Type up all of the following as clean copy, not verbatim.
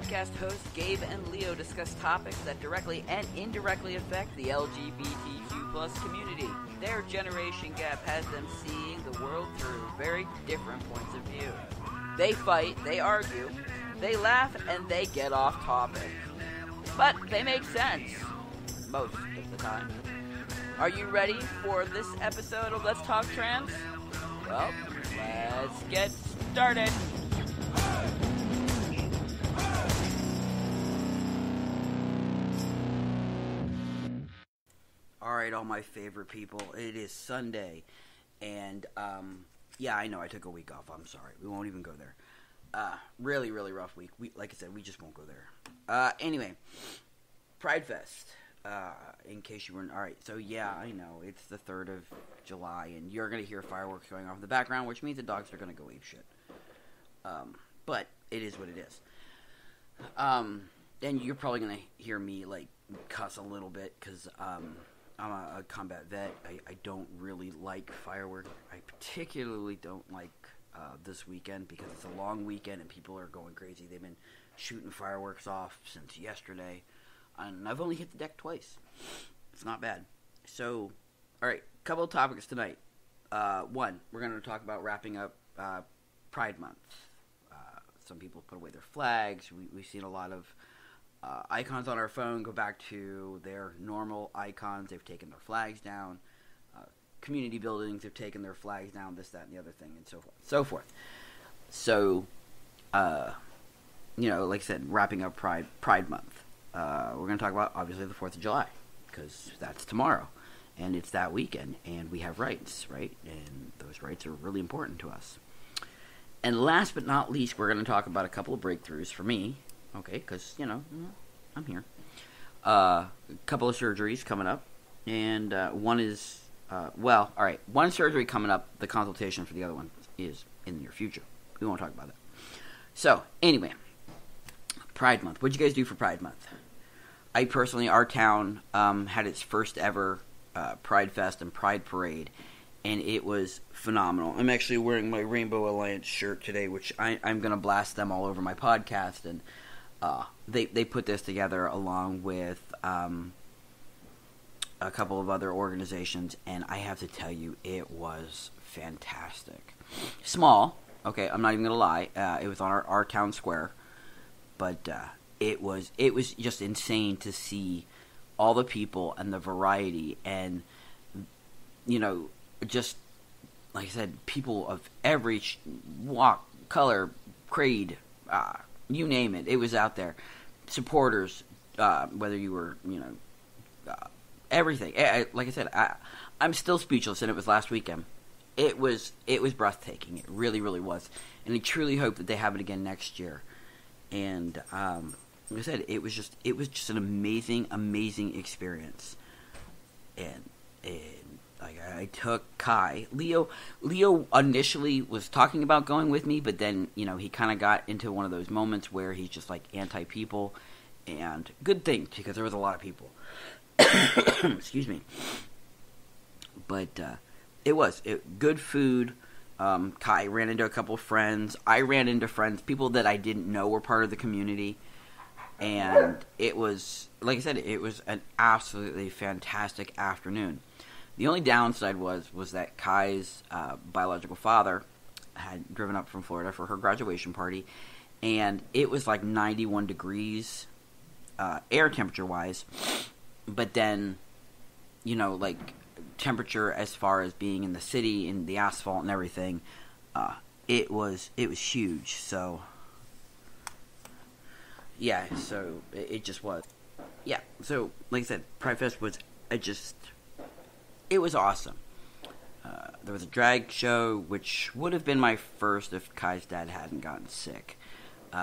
podcast hosts Gabe and Leo discuss topics that directly and indirectly affect the LGBTQ plus community. Their generation gap has them seeing the world through very different points of view. They fight, they argue, they laugh, and they get off topic. But they make sense. Most of the time. Are you ready for this episode of Let's Talk Trans? Well, let's get started. Alright, all my favorite people, it is Sunday, and, yeah, I know, I took a week off, I'm sorry, we won't even go there. Really rough week, like I said, we just won't go there. Anyway, Pridefest, in case you weren't, alright, so yeah, I know, it's the 3rd of July, and you're gonna hear fireworks going off in the background, which means the dogs are gonna go apeshit. But it is what it is. And you're probably gonna hear me, like, cuss a little bit, because, I'm a combat vet. I don't really like fireworks. I particularly don't like this weekend because it's a long weekend and people are going crazy. They've been shooting fireworks off since yesterday, and I've only hit the deck twice. It's not bad. So, alright, couple of topics tonight. One, we're going to talk about wrapping up Pride Month. Some people put away their flags. We've seen a lot of icons on our phone go back to their normal icons. They've taken their flags down. Community buildings have taken their flags down, this, that, and the other thing, and so forth. So, like I said, wrapping up Pride Month. We're going to talk about, obviously, the 4th of July, because that's tomorrow, and it's that weekend, and we have rights, right? And those rights are really important to us. And last but not least, we're going to talk about a couple of breakthroughs for me. Okay, because, I'm here. A couple of surgeries coming up, and one is, one surgery coming up, the consultation for the other one is in the near future. We won't talk about that. So, anyway, Pride Month. What'd you guys do for Pride Month? I personally, our town had its first ever Pride Fest and Pride Parade, and it was phenomenal. I'm actually wearing my Rainbow Alliance shirt today, which I'm going to blast them all over my podcast, and they put this together along with a couple of other organizations, and I have to tell you, it was fantastic. Small, okay, I'm not even going to lie. It was on our town square, but it was just insane to see all the people and the variety, and just like I said, people of every walk, color, creed, you name it, it was out there. Supporters, whether you were, everything. Like I said, I'm still speechless, and it was last weekend. It was breathtaking. It really was. And I truly hope that they have it again next year. And like I said, it was just an amazing experience. And like I took Kai. Leo initially was talking about going with me, but then, he kind of got into one of those moments where he's just like anti-people, and good thing, because there was a lot of people. Excuse me. But it was good food. Kai ran into a couple of friends. I ran into friends, people that I didn't know were part of the community. And it was, like I said, it was an absolutely fantastic afternoon. The only downside was that Kai's biological father had driven up from Florida for her graduation party, and it was like 91 degrees air temperature-wise, but then, like temperature as far as being in the city and the asphalt and everything, it was huge. So, yeah, so it just was. Yeah, so like I said, Pridefest was it was awesome. There was a drag show, which would have been my first if Kai's dad hadn't gotten sick. He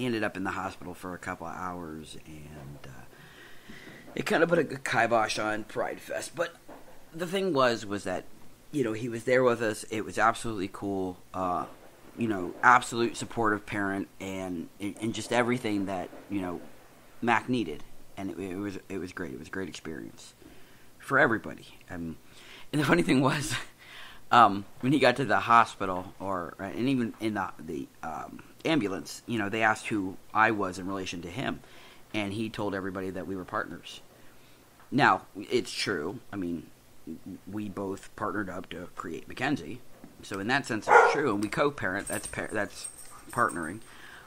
ended up in the hospital for a couple of hours, and it kind of put a kibosh on Pridefest. But the thing was that, he was there with us. It was absolutely cool. Absolute supportive parent, and just everything that, Mac needed. And it was great. It was a great experience for everybody. And the funny thing was, when he got to the hospital, and even in the ambulance, they asked who I was in relation to him, and he told everybody that we were partners. Now, it's true. I mean, we both partnered up to create Mackenzie, so in that sense, it's true. And we co-parent. That's partnering.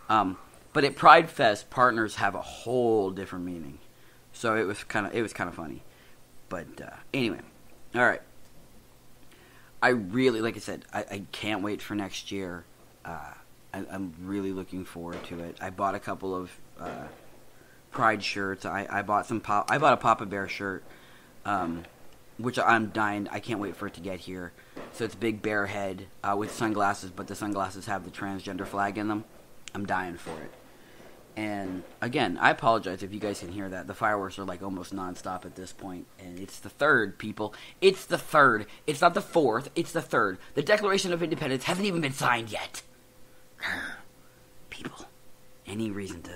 But at Pridefest, partners have a whole different meaning. So it was kind of funny. But anyway, all right. I really, like I said, I can't wait for next year. I'm really looking forward to it. I bought a couple of Pride shirts. I bought I bought a Papa Bear shirt, which I'm dying. I can't wait for it to get here. So it's big bear head with sunglasses, but the sunglasses have the transgender flag in them. I'm dying for it. And again, I apologize if you guys can hear that. The fireworks are like almost nonstop at this point, and it's the 3rd, people. It's the 3rd. It's not the 4th. It's the 3rd. The Declaration of Independence hasn't even been signed yet. People, any reason to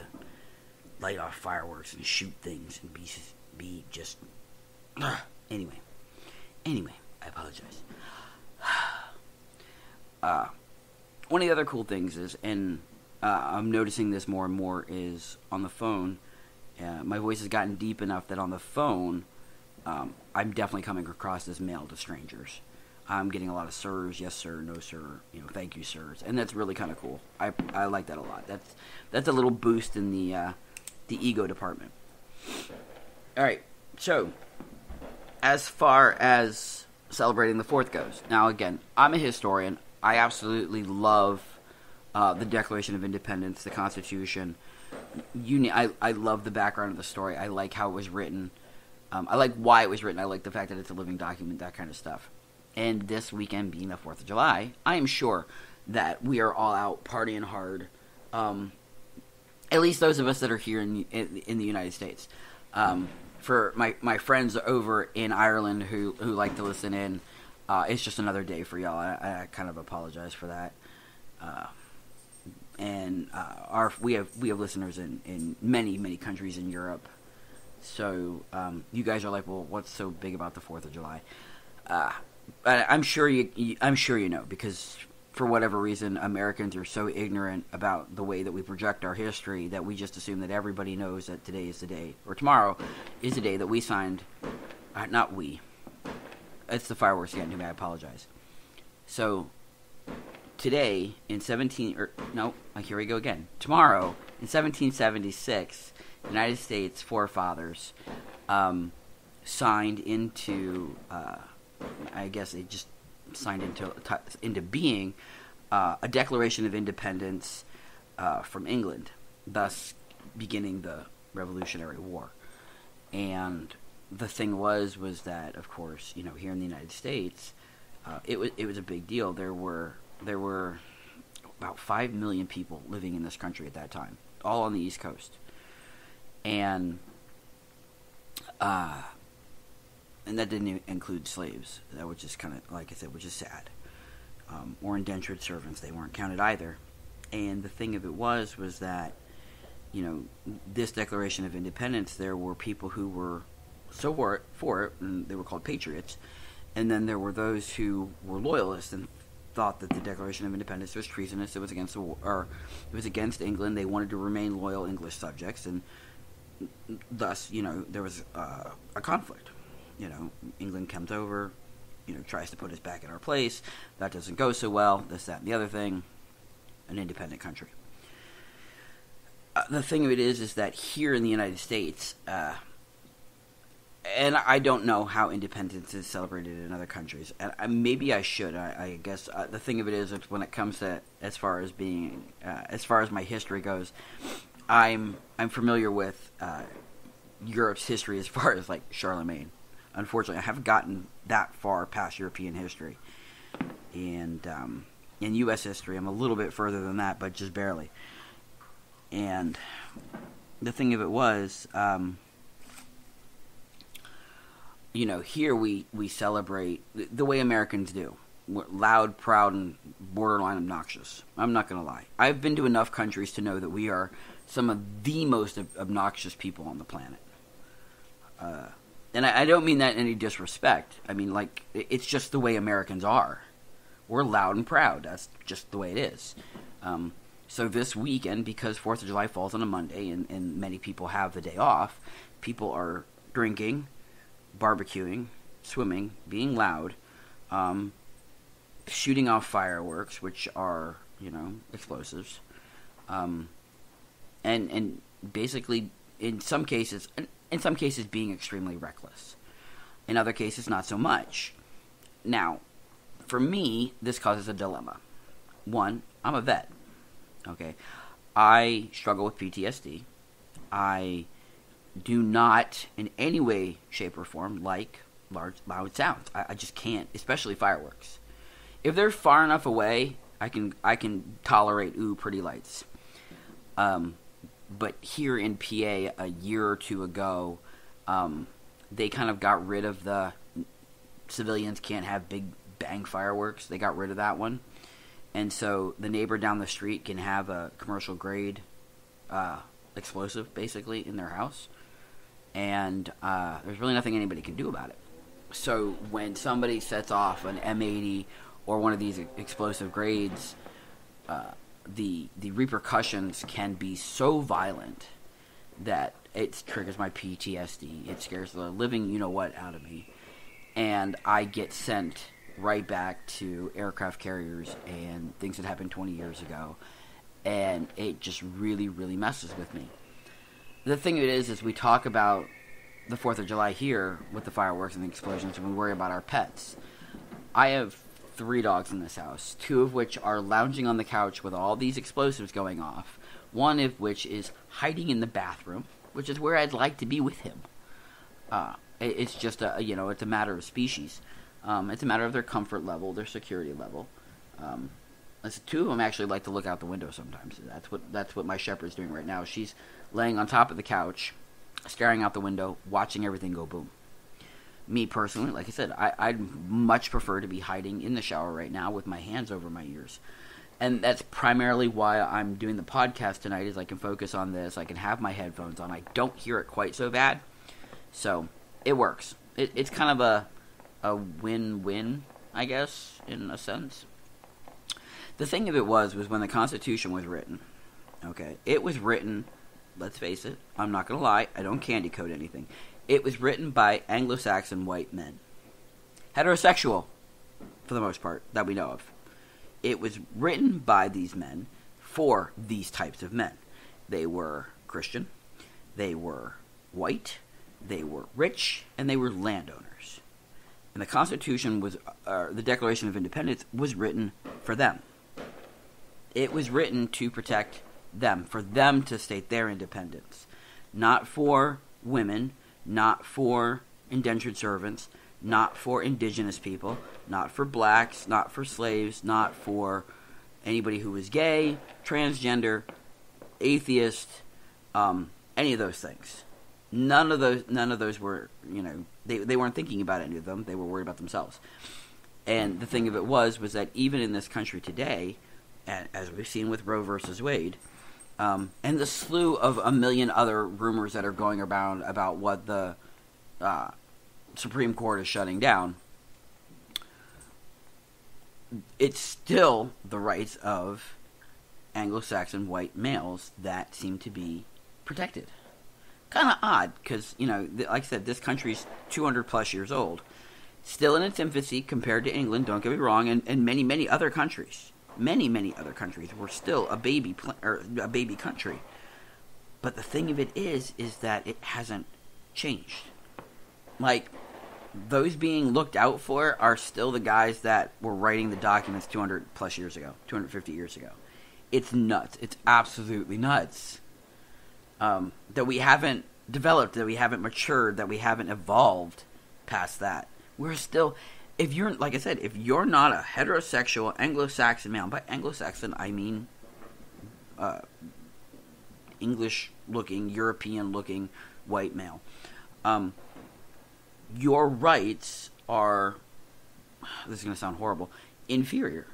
light off fireworks and shoot things and be just anyway, I apologize. One of the other cool things is, and I'm noticing this more and more, is on the phone. My voice has gotten deep enough that on the phone, I'm definitely coming across as male to strangers. I'm getting a lot of sirs, yes sir, no sir, thank you sirs, and that's really kind of cool. I like that a lot. That's a little boost in the ego department. All right, so as far as celebrating the 4th goes, now again, I'm a historian. I absolutely love the Declaration of Independence, the Constitution. I love the background of the story. I like how it was written. I like why it was written. I like the fact that it's a living document, that kind of stuff. And this weekend being the 4th of July, I am sure that we are all out partying hard. At least those of us that are here in the United States. For my friends over in Ireland who like to listen in, it's just another day for y'all. I kind of apologize for that. And we have listeners in many countries in Europe. So you guys are like, well, what's so big about the 4th of July? I'm sure you know, because for whatever reason, Americans are so ignorant about the way that we project our history that we just assume that everybody knows that today is the day, or tomorrow is the day that we signed. Not we. It's the fireworks again. I apologize. So today in here we go again. Tomorrow in 1776, the United States forefathers signed into. I guess they just signed into being a Declaration of Independence from England, thus beginning the Revolutionary War. And the thing was that, of course, here in the United States, it was a big deal. There were about 5 million people living in this country at that time, all on the East Coast, and that didn't include slaves, which is kind of, like I said, which is sad. Or indentured servants, they weren't counted either. And the thing of it was that, this Declaration of Independence, there were people who were so for it, and they were called patriots. And then there were those who were loyalists and thought that the Declaration of Independence was treasonous. It was against it was against England. They wanted to remain loyal English subjects, and thus, there was a conflict. England comes over, tries to put us back in our place. That doesn't go so well. This, that, and the other thing. An independent country. The thing of it is that here in the United States, and I don't know how independence is celebrated in other countries, and maybe I should. I guess the thing of it is when it comes to as far as my history goes, I'm familiar with Europe's history as far as like Charlemagne. Unfortunately, I haven't gotten that far past European history. And in U.S. history, I'm a little bit further than that, but just barely. And the thing of it was, here we celebrate the way Americans do. We're loud, proud, and borderline obnoxious. I'm not going to lie. I've been to enough countries to know that we are some of the most obnoxious people on the planet. And I don't mean that in any disrespect. I mean, like, it's just the way Americans are. we're loud and proud. That's just the way it is. So this weekend, because 4th of July falls on a Monday and many people have the day off, people are drinking, barbecuing, swimming, being loud, shooting off fireworks, which are, explosives, and basically in some cases being extremely reckless. In other cases, not so much. Now, for me, this causes a dilemma. One, I'm a vet. Okay, I struggle with PTSD. I do not, in any way, shape, or form, like large, loud sounds. I just can't, especially fireworks. If they're far enough away, I can tolerate pretty lights. But here in PA, a year or two ago, they kind of got rid of the civilians can't have big bang fireworks. They got rid of that one. And so the neighbor down the street can have a commercial grade explosive, basically, in their house. And there's really nothing anybody can do about it. So when somebody sets off an M80 or one of these explosive grades, the repercussions can be so violent that it triggers my PTSD. It scares the living you-know-what out of me. And I get sent right back to aircraft carriers and things that happened 20 years ago. And it just really, really messes with me. The thing of it is we talk about the 4th of July here with the fireworks and the explosions, and we worry about our pets. I have 3 dogs in this house, 2 of which are lounging on the couch with all these explosives going off, one of which is hiding in the bathroom, which is where I'd like to be with him. It's just it's a matter of species. It's a matter of their comfort level, their security level. 2 of them actually like to look out the window sometimes. That's what my shepherd's doing right now. She's laying on top of the couch, staring out the window, watching everything go boom. Me personally, like I said, I'd much prefer to be hiding in the shower right now with my hands over my ears. And that's primarily why I'm doing the podcast tonight, is I can focus on this. I can have my headphones on. I don't hear it quite so bad. So, it works. It's kind of a win-win, I guess, in a sense. The thing of it was when the Constitution was written, okay, it was written, let's face it, I'm not going to lie, I don't candy coat anything. It was written by Anglo-Saxon white men. Heterosexual, for the most part, that we know of. It was written by these men for these types of men. They were Christian, they were white, they were rich, and they were landowners. And the Constitution was, the Declaration of Independence was written for them. It was written to protect them, for them to state their independence. Not for women, not for indentured servants, not for indigenous people, not for blacks, not for slaves, not for anybody who was gay, transgender, atheist, any of those things. None of those were, they weren't thinking about any of them. They were worried about themselves. And the thing of it was that even in this country today, as we've seen with Roe versus Wade, and the slew of a million other rumors that are going around about what the Supreme Court is shutting down, it's still the rights of Anglo-Saxon white males that seem to be protected. Kind of odd, because, like I said, this country's 200 plus years old. Still in its infancy compared to England, don't get me wrong, and many, many other countries. Many other countries were still a baby country. But the thing of it is that it hasn't changed. Like, those being looked out for are still the guys that were writing the documents 200 plus years ago, 250 years ago. It's nuts. It's absolutely nuts. That we haven't developed, that we haven't matured, that we haven't evolved past that. We're still, if you're, like I said, if you're not a heterosexual Anglo-Saxon male, by Anglo-Saxon I mean English-looking, European-looking white male, your rights are, this is going to sound horrible, inferior.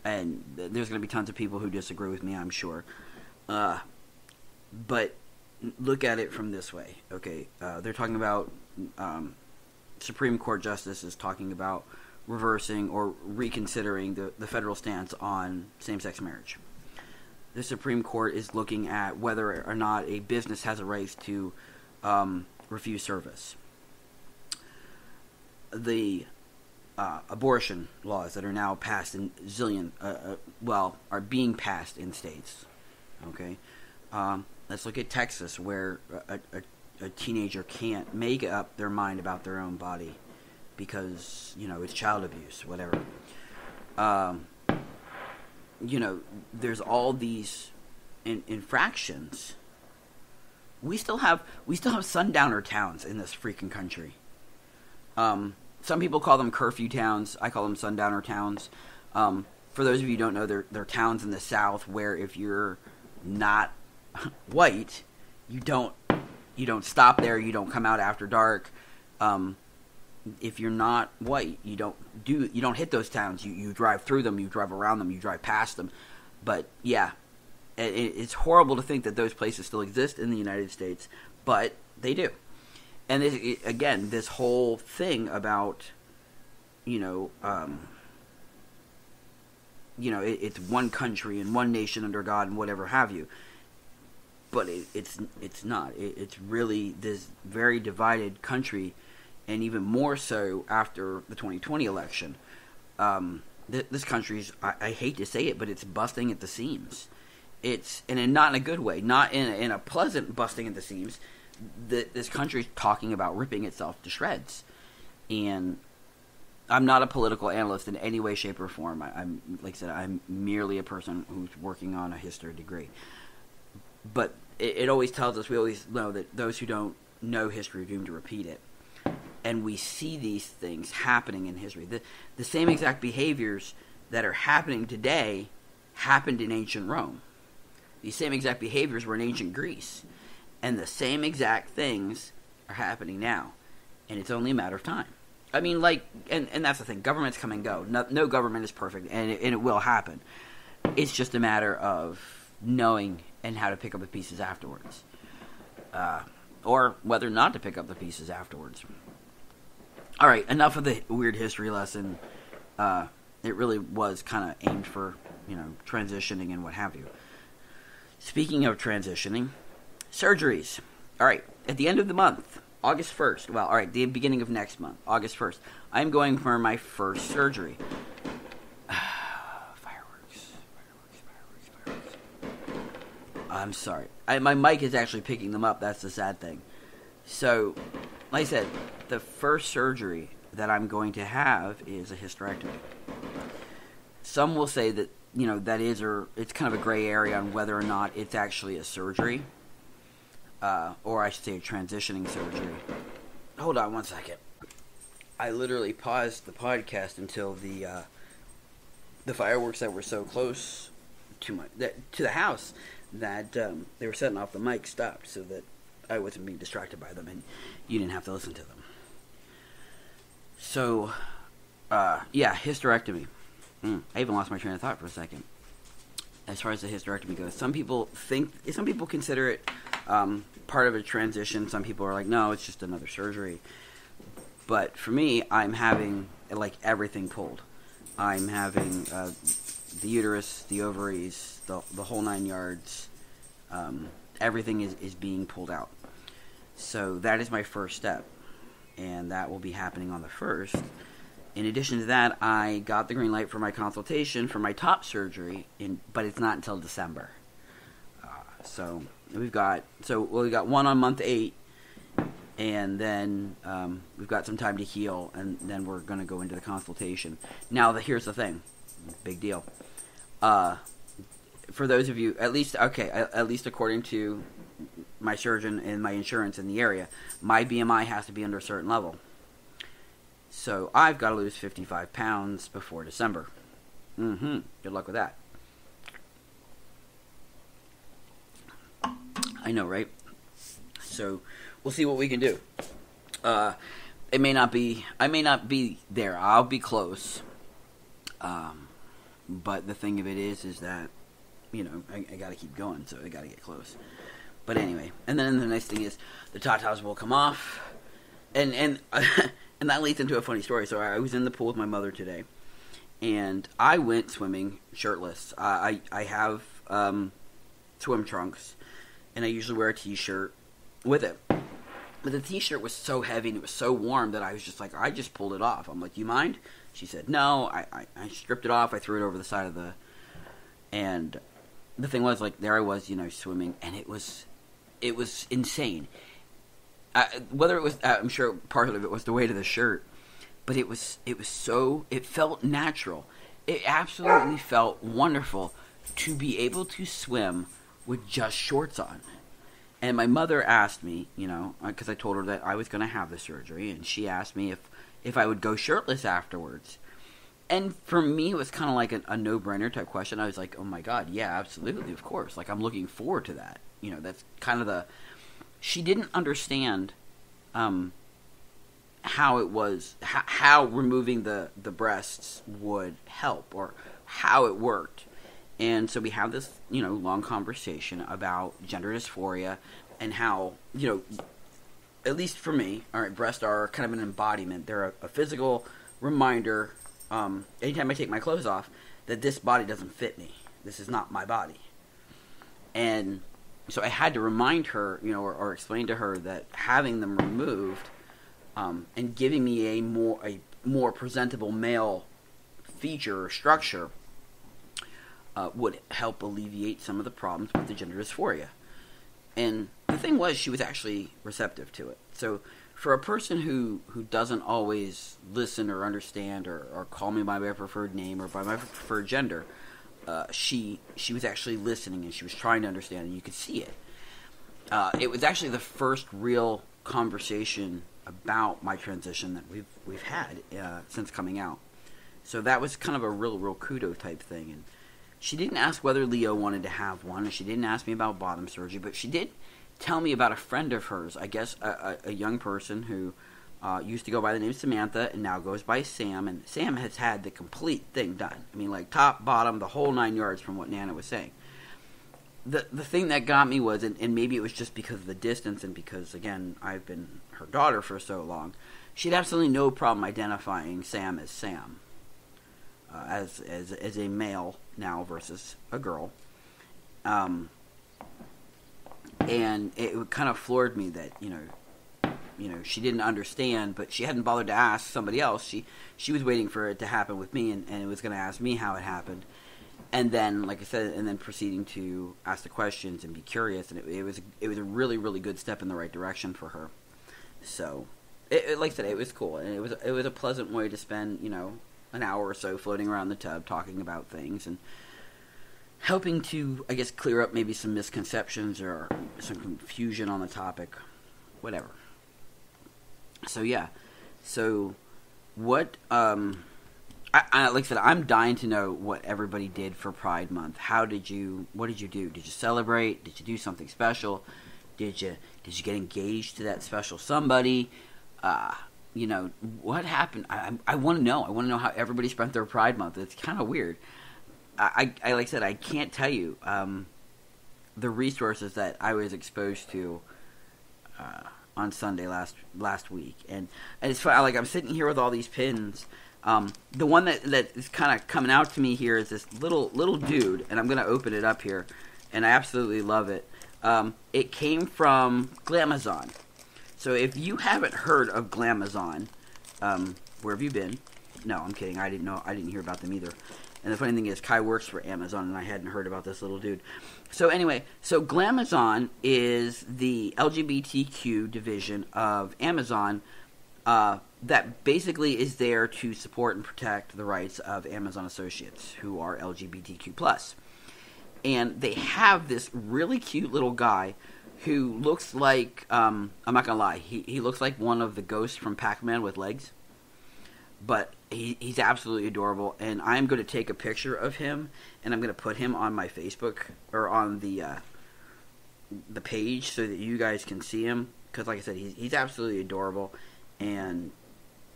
And there's going to be tons of people who disagree with me, I'm sure. But look at it from this way, okay? They're talking about Supreme Court justices talking about reversing or reconsidering the federal stance on same-sex marriage. The Supreme Court is looking at whether or not a business has a right to refuse service. The abortion laws that are now passed in are being passed in states. Okay, let's look at Texas, where a teenager can't make up their mind about their own body because, it's child abuse, whatever. There's all these infractions. We still have sundowner towns in this freaking country. Some people call them curfew towns. I call them sundowner towns. For those of you who don't know, they're towns in the South where if you're not white, you don't stop there. You don't come out after dark. If you're not white, you don't hit those towns. You drive through them. You drive around them. You drive past them. But yeah, it's horrible to think that those places still exist in the United States, but they do. And this whole thing about, it's one country and one nation under God and whatever have you. But it's not. It's really this very divided country, and even more so after the 2020 election. This country's, I hate to say it, but it's busting at the seams. And not in a good way, not in a pleasant busting at the seams. This country's talking about ripping itself to shreds. And I'm not a political analyst in any way, shape, or form. I'm like I said, I'm merely a person who's working on a history degree. But it always tells us, we always know that those who don't know history are doomed to repeat it. And we see these things happening in history. The same exact behaviors that are happening today happened in ancient Rome. These same exact behaviors were in ancient Greece. And the same exact things are happening now. And it's only a matter of time. I mean, and that's the thing. Governments come and go. No government is perfect, and it will happen. It's just a matter of knowing and how to pick up the pieces afterwards. Or whether not to pick up the pieces afterwards. All right, enough of the weird history lesson. It really was kind of aimed for, transitioning and what have you. Speaking of transitioning, surgeries. All right, at the end of the month, August 1st, the beginning of next month, August 1st, I'm going for my first surgery. Fireworks. I'm sorry. My mic is actually picking them up. That's the sad thing. So, like I said, the first surgery that I'm going to have is a hysterectomy. Some will say that, that is, or it's kind of a gray area on whether or not it's actually a surgery. Or I should say a transitioning surgery. Hold on one second. I literally paused the podcast until the fireworks that were so close to the house that they were setting off the mic stopped, so that I wasn't being distracted by them and you didn't have to listen to them. So, hysterectomy. I even lost my train of thought for a second. As far as the hysterectomy goes, some people consider it part of a transition. Some people are like, no, it's just another surgery. But for me, I'm having everything pulled. I'm having the uterus, the ovaries, the whole 9 yards. Everything is being pulled out. So that is my first step, and that will be happening on the 1st. In addition to that, I got the green light for my consultation for my top surgery, but it's not until December. So we've got one on month 8, and then we've got some time to heal, and then we're going to go into the consultation. Now, here's the thing, big deal. For those of you, at least according to my surgeon and my insurance in the area, my BMI has to be under a certain level. So I've got to lose 55 pounds before December. Good luck with that. I know, right? So we'll see what we can do. I may not be there. I'll be close. But the thing of it is that, I got to keep going, so I got to get close. But anyway, and then the next thing is the tatas will come off, and And that leads into a funny story. So I was in the pool with my mother today, and I went swimming shirtless. I have swim trunks, and I usually wear a t-shirt with it. But the t-shirt was so heavy and it was so warm that I was just like, I just pulled it off. I'm like, do you mind? She said, no. I stripped it off. I threw it over the side of the... And the thing was, like, there I was, swimming, and it was insane. Whether it was, I'm sure part of it was the weight of the shirt, but it felt natural. It absolutely felt wonderful to be able to swim with just shorts on. And my mother asked me, because I told her that I was going to have the surgery, and she asked me if I would go shirtless afterwards. And for me, it was kind of like a no-brainer type question. I was like, oh my God, yeah, absolutely, of course. Like, I'm looking forward to that. That's kind of she didn't understand how it was, how removing the breasts would help, or how it worked. And so we have this, long conversation about gender dysphoria and how, at least for me, all right, breasts are kind of an embodiment. They're a physical reminder, anytime I take my clothes off, that this body doesn't fit me. This is not my body. And so I had to remind her, or explain to her that having them removed and giving me a more presentable male feature or structure would help alleviate some of the problems with the gender dysphoria. And the thing was, she was actually receptive to it. So for a person who doesn't always listen or understand or call me by my preferred name or by my preferred gender, she was actually listening, and she was trying to understand, and you could see it. It was actually the first real conversation about my transition that we've had since coming out. So that was kind of a real kudo type thing. And she didn't ask whether Leo wanted to have one, and she didn't ask me about bottom surgery, but she did tell me about a friend of hers, I guess a young person who used to go by the name Samantha and now goes by Sam, and Sam has had the complete thing done. I mean, like top, bottom, the whole 9 yards from what Nana was saying. The thing that got me was, and maybe it was just because of the distance and because, again, I've been her daughter for so long, she had absolutely no problem identifying Sam as Sam, as a male now versus a girl. And it kind of floored me that, she didn't understand, but she hadn't bothered to ask somebody else. She was waiting for it to happen with me, and it was going to ask me how it happened. And then, like I said, and then proceeding to ask the questions and be curious, and it was a really, really good step in the right direction for her. So, like I said, it was cool, and it was a pleasant way to spend, an hour or so floating around the tub talking about things and helping to, I guess, clear up maybe some misconceptions or some confusion on the topic, whatever. So yeah, so what? Like I said, I'm dying to know what everybody did for Pride Month. What did you do? Did you celebrate? Did you do something special? Did you get engaged to that special somebody? What happened? I want to know. I want to know how everybody spent their Pride Month. It's kind of weird. I like I said, I can't tell you the resources that I was exposed to on Sunday last week, and it's fun. Like, I'm sitting here with all these pins. The one that is kind of coming out to me here is this little dude, and I'm going to open it up here, and I absolutely love it. It came from Glamazon. So if you haven't heard of Glamazon, where have you been? No, I'm kidding. I didn't hear about them either. And the funny thing is, Kai works for Amazon, and I hadn't heard about this little dude. So anyway, Glamazon is the LGBTQ division of Amazon that basically is there to support and protect the rights of Amazon associates who are LGBTQ+. And they have this really cute little guy who looks like, I'm not going to lie, he looks like one of the ghosts from Pac-Man with legs. But he's absolutely adorable, and I'm going to take a picture of him, and I'm going to put him on my Facebook, or on the page, so that you guys can see him, because like I said, he's absolutely adorable, and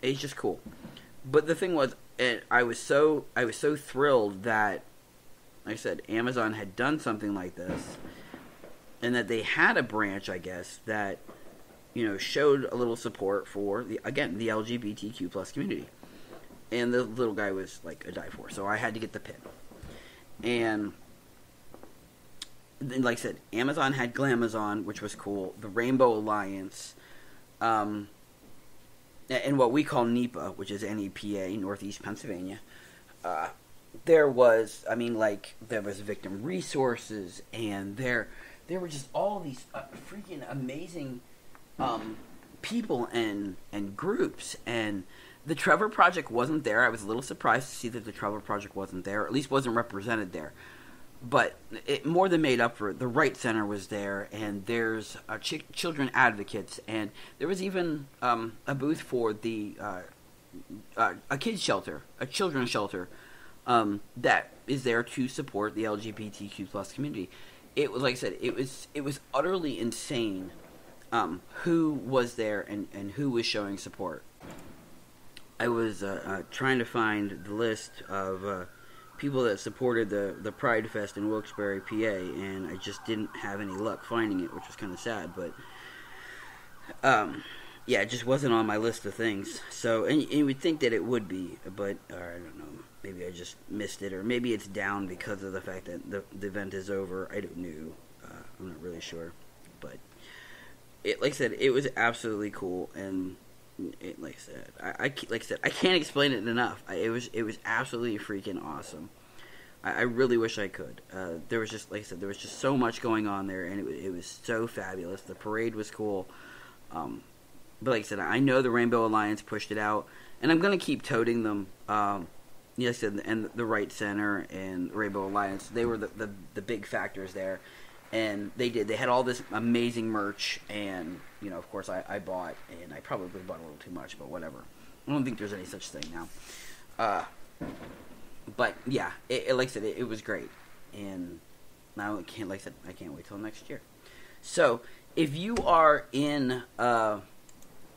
he's just cool. But the thing was, I was so thrilled that, like I said, Amazon had done something like this, and that they had a branch, I guess, that showed a little support for the LGBTQ plus community. And the little guy was like a die for, so I had to get the pin. And then, like I said, Amazon had Glamazon, which was cool. The Rainbow Alliance, and what we call NEPA, which is NEPA, Northeast Pennsylvania. There was victim resources, and there were just all these freaking amazing people and groups. And the Trevor Project wasn't there. I was a little surprised to see that the Trevor Project wasn't there, or at least wasn't represented there. But it more than made up for it. The Right Center was there, and there's children advocates, and there was even a booth for the a kids shelter, a children's shelter, that is there to support the LGBTQ plus community. It was, like I said, it was utterly insane who was there and who was showing support. I was trying to find the list of people that supported the Pridefest in Wilkes-Barre, PA, and I just didn't have any luck finding it, which was kind of sad. But it just wasn't on my list of things. So, and you would think that it would be, but I don't know. Maybe I just missed it, or maybe it's down because of the fact that the event is over. I don't know. I'm not really sure, but like I said, it was absolutely cool, and like I said, I can't explain it enough. It was absolutely freaking awesome. I really wish I could. There was just, like I said, there was just so much going on there, and it was so fabulous. The parade was cool. But like I said, I know the Rainbow Alliance pushed it out, and I'm gonna keep toting them. Like I said, and the Right Center and Rainbow Alliance, they were the big factors there, and they had all this amazing merch, and of course I bought, and I probably bought a little too much, but whatever. I don't think there's any such thing now. But yeah, like I said, it was great, and now I can't wait till next year. So if you are in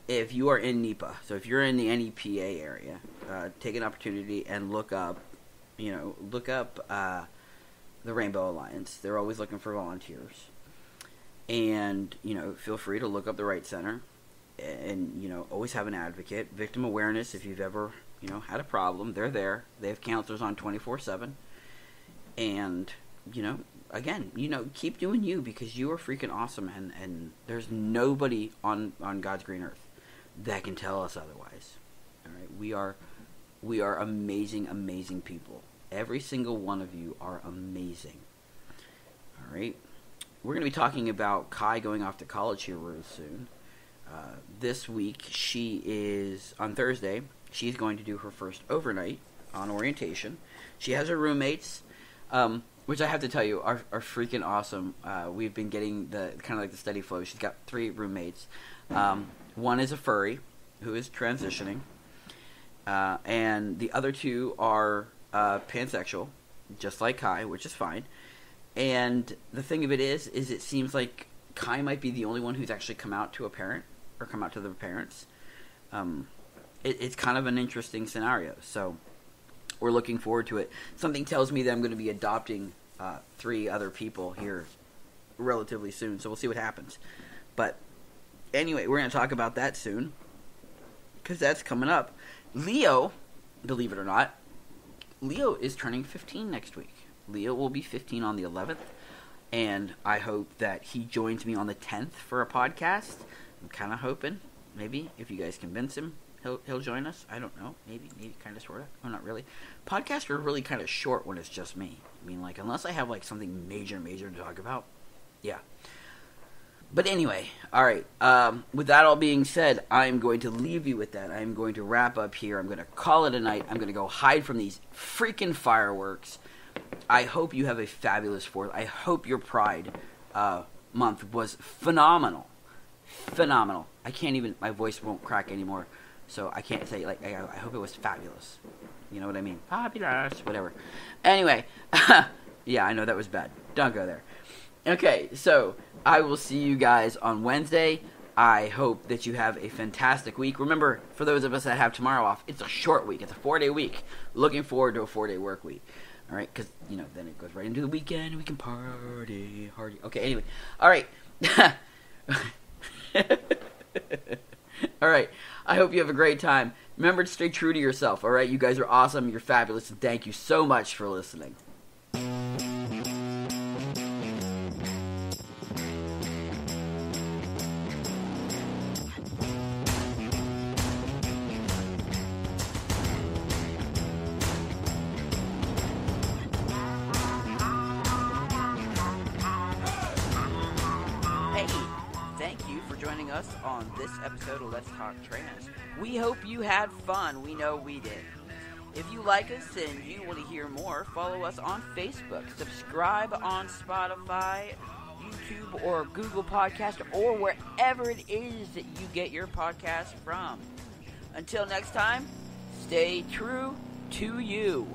NEPA, so if you're in the NEPA area, take an opportunity and look up the Rainbow Alliance. They're always looking for volunteers. And, feel free to look up the Right Center, and, always have an advocate. Victim awareness, if you've ever, had a problem, they're there. They have counselors on 24/7. And, again, keep doing you, because you are freaking awesome, and there's nobody on God's green earth that can tell us otherwise. All right, we are amazing, amazing people. Every single one of you are amazing. All right, we're going to be talking about Kai going off to college here real soon. This week, on Thursday, she's going to do her first overnight on orientation. She has her roommates, which I have to tell you are freaking awesome. We've been getting the kind of like the steady flow. She's got 3 roommates. One is a furry who is transitioning, and the other 2 are pansexual, just like Kai, which is fine. And the thing of it is it seems like Kai might be the only one who's actually come out to a parent, or come out to their parents. It's kind of an interesting scenario, so we're looking forward to it. Something tells me that I'm going to be adopting 3 other people here relatively soon, so we'll see what happens. But anyway, we're going to talk about that soon, because that's coming up. Leo, believe it or not, Leo is turning 15 next week. Leo will be 15 on the 11th, and I hope that he joins me on the 10th for a podcast. I'm kind of hoping, maybe, if you guys convince him, he'll join us. I don't know. Maybe, kind of, sort of. Oh, not really. Podcasts are really kind of short when it's just me. I mean, unless I have, something major to talk about. Yeah. But anyway, all right. With that all being said, I'm going to leave you with that. I'm going to wrap up here. I'm going to call it a night. I'm going to go hide from these freaking fireworks. I hope you have a fabulous 4th. I hope your Pride month was phenomenal. Phenomenal. I can't even, my voice won't crack anymore, so I can't say, I hope it was fabulous. You know what I mean? Fabulous, whatever. Anyway, yeah, I know that was bad. Don't go there. Okay, so I will see you guys on Wednesday. I hope that you have a fantastic week. Remember, for those of us that have tomorrow off, it's a short week. It's a 4-day week. Looking forward to a 4-day work week. All right, because, then it goes right into the weekend, and we can party. Okay, anyway. All right. All right. I hope you have a great time. Remember to stay true to yourself. All right. You guys are awesome. You're fabulous. And thank you so much for listening. Us on this episode of Let's Talk Trans. We hope you had fun. We know we did. If you like us and you want to hear more, follow us on Facebook. Subscribe on Spotify, YouTube, or Google Podcast, or wherever it is that you get your podcast from. Until next time, stay true to you.